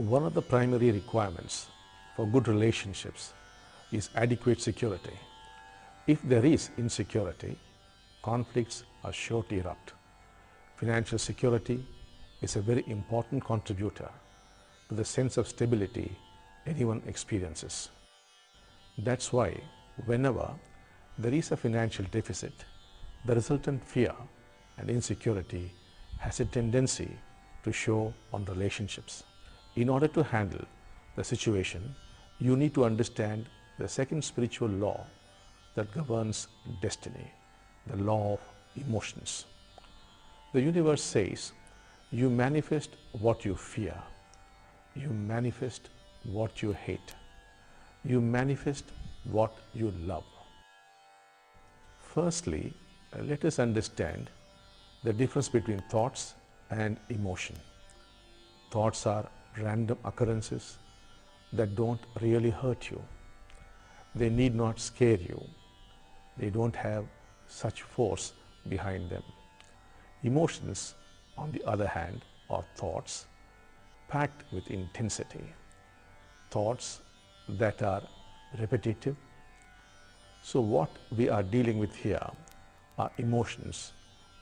One of the primary requirements for good relationships is adequate security. If there is insecurity, conflicts are sure to erupt. Financial security is a very important contributor to the sense of stability anyone experiences. That's why whenever there is a financial deficit, the resultant fear and insecurity has a tendency to show on relationships. In order to handle the situation, you need to understand the second spiritual law that governs destiny, the law of emotions. The universe says, you manifest what you fear, you manifest what you hate, you manifest what you love. Firstly, let us understand the difference between thoughts and emotion. Thoughts are random occurrences that don't really hurt you. They need not scare you. They don't have such force behind them. Emotions, on the other hand, are thoughts packed with intensity. Thoughts that are repetitive. So what we are dealing with here are emotions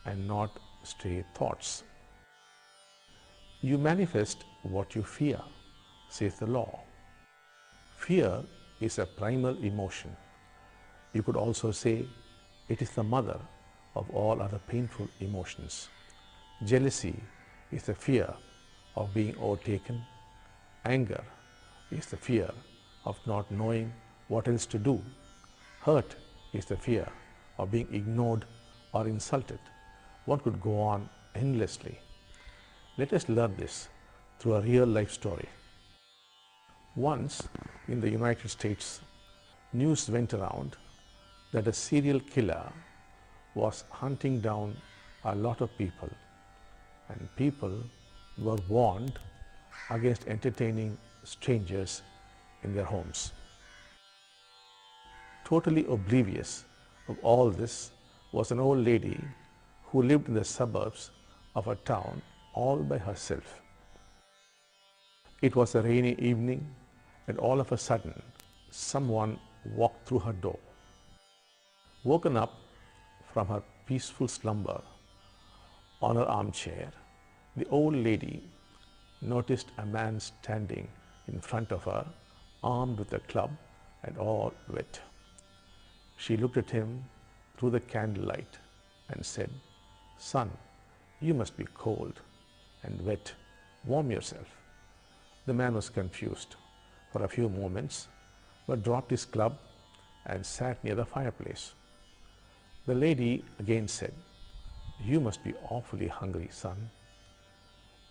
and not stray thoughts. You manifest what you fear, says the law. Fear is a primal emotion. You could also say it is the mother of all other painful emotions. Jealousy is the fear of being overtaken. Anger is the fear of not knowing what else to do. Hurt is the fear of being ignored or insulted. One could go on endlessly. Let us learn this through a real life story. Once in the United States, news went around that a serial killer was hunting down a lot of people, and people were warned against entertaining strangers in their homes. Totally oblivious of all this was an old lady who lived in the suburbs of a town all by herself. It was a rainy evening, and all of a sudden someone walked through her door. Woken up from her peaceful slumber on her armchair, the old lady noticed a man standing in front of her, armed with a club and all wet. She looked at him through the candlelight and said, "Son, you must be cold and wet. Warm yourself." The man was confused for a few moments, but dropped his club and sat near the fireplace. The lady again said, "You must be awfully hungry, son.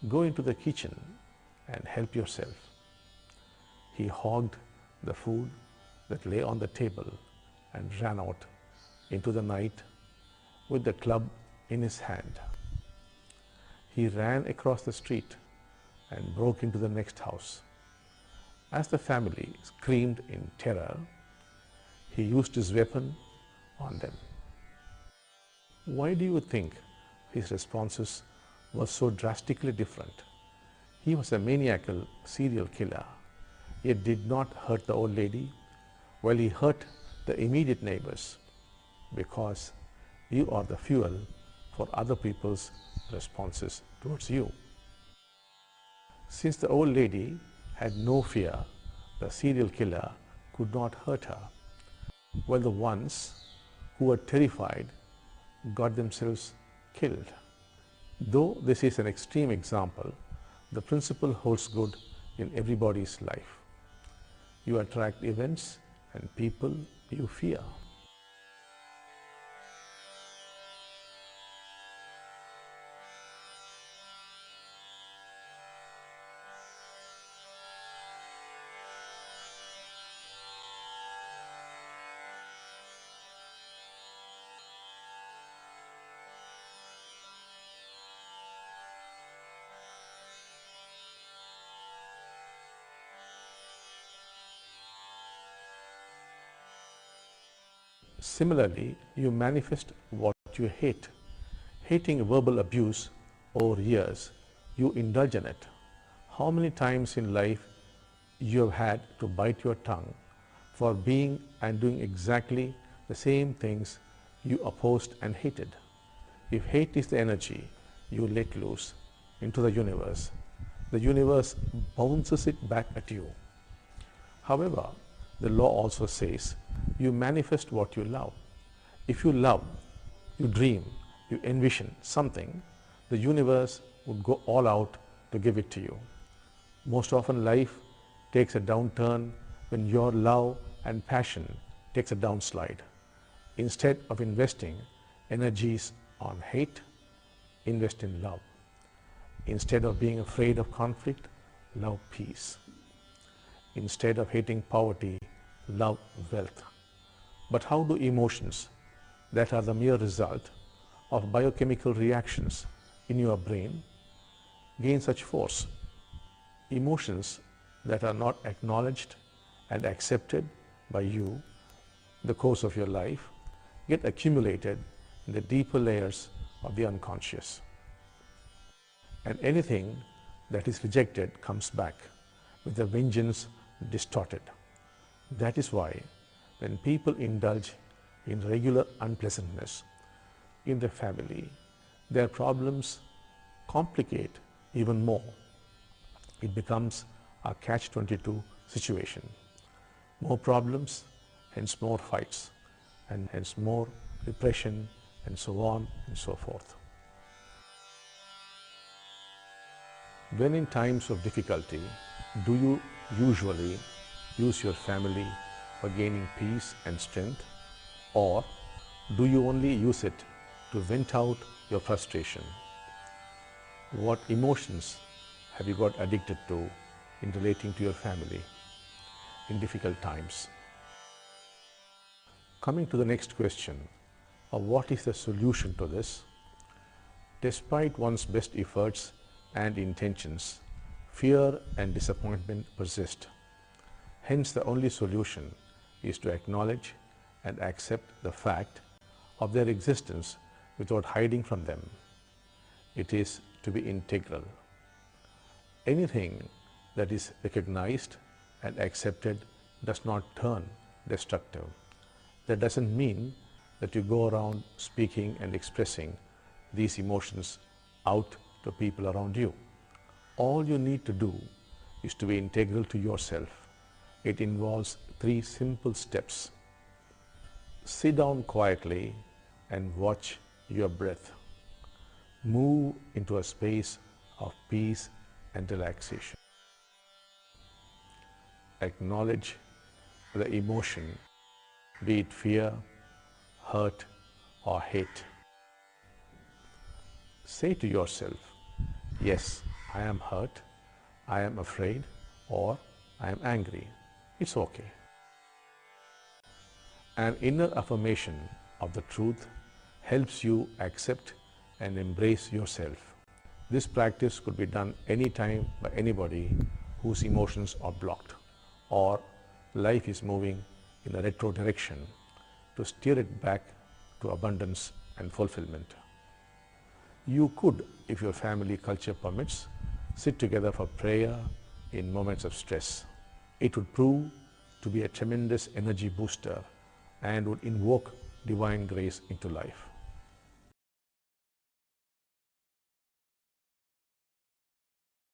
Go into the kitchen and help yourself." He hogged the food that lay on the table and ran out into the night with the club in his hand. He ran across the street and broke into the next house. As the family screamed in terror, he used his weapon on them. Why do you think his responses were so drastically different? He was a maniacal serial killer, yet did not hurt the old lady, while he hurt the immediate neighbors, because you are the fuel for other people's responses towards you. Since the old lady had no fear, the serial killer could not hurt her, while the ones who were terrified got themselves killed. Though this is an extreme example, the principle holds good in everybody's life. You attract events and people you fear. Similarly, you manifest what you hate. Hating verbal abuse over years, you indulge in it. How many times in life you have had to bite your tongue for being and doing exactly the same things you opposed and hated? If hate is the energy you let loose into the universe bounces it back at you. However, the law also says you manifest what you love. If you love, you dream, you envision something, the universe would go all out to give it to you. Most often life takes a downturn when your love and passion takes a downslide. Instead of investing energies on hate, invest in love. Instead of being afraid of conflict, love peace. Instead of hating poverty, love wealth. But how do emotions that are the mere result of biochemical reactions in your brain gain such force? Emotions that are not acknowledged and accepted by you in the course of your life get accumulated in the deeper layers of the unconscious. And anything that is rejected comes back with a vengeance distorted. That is why when people indulge in regular unpleasantness in their family, their problems complicate even more. It becomes a catch-22 situation. More problems, hence more fights, and hence more repression, and so on and so forth. When in times of difficulty, do you usually use your family for gaining peace and strength, or do you only use it to vent out your frustration? What emotions have you got addicted to in relating to your family in difficult times? Coming to the next question of what is the solution to this? Despite one's best efforts and intentions, fear and disappointment persist. Hence, the only solution is to acknowledge and accept the fact of their existence without hiding from them. It is to be integral. Anything that is recognized and accepted does not turn destructive. That doesn't mean that you go around speaking and expressing these emotions out to people around you. All you need to do is to be integral to yourself. It involves 3 simple steps. Sit down quietly and watch your breath. Move into a space of peace and relaxation. Acknowledge the emotion, be it fear, hurt, or hate. Say to yourself, yes, I am hurt, I am afraid, or I am angry. It's okay. An inner affirmation of the truth helps you accept and embrace yourself. This practice could be done anytime by anybody whose emotions are blocked or life is moving in a retro direction, to steer it back to abundance and fulfillment. You could, if your family culture permits, sit together for prayer in moments of stress. It would prove to be a tremendous energy booster and would invoke divine grace into life.